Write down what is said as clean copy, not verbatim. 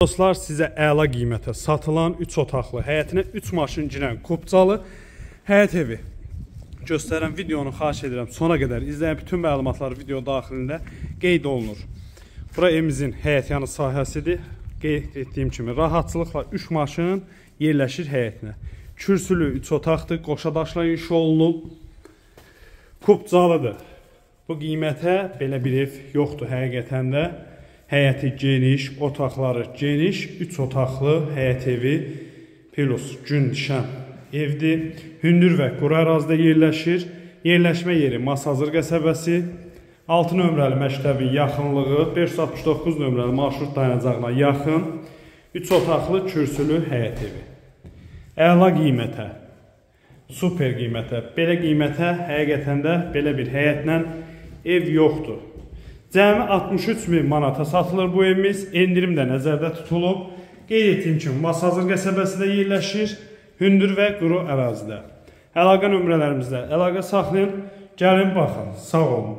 Dostlar, sizə əla qiymətə satılan 3 otaqlı, həyətinə 3 maşın girən Kupcalı həyət evi göstərən videonu xahiş edirəm. Sona qədər izləyin, bütün məlumatlar video daxilində qeyd olunur. Bura evimizin həyətyanı sahəsidir. Qeyd etdiyim kimi rahatçılıqla 3 maşın yerləşir həyətinə. Kürsülü 3 otaqdır, qoşadaşla inşa olunub. Kupcalıdır. Bu qiymətə belə bir ev yoxdur həqiqətən də. Həyəti geniş, otaqları geniş, 3 otaqlı həyət evi plus gün düşən evdir. Hündür və quru ərazidə yerləşir. Yerləşmə yeri Masazır qəsəbəsi, 6 nömrəli məktəbin yaxınlığı, 569 nömrəli marşrut dayanacağına yaxın, 3 otaqlı kürsülü həyət evi. Əla qiymətə, super qiymətə, belə qiymətə həqiqətən də belə bir həyətlə ev yoxdur. Cəmi 63.000 manata satılır bu evimiz. Endirim də nəzərdə tutulub. Qeyd etdiyim kimi Masazır qəsəbəsində yerləşir. Hündür və quru ərazidə. Əlaqə nömrələrimizdə əlaqə saxlayın. Gəlin baxın. Sağ olun.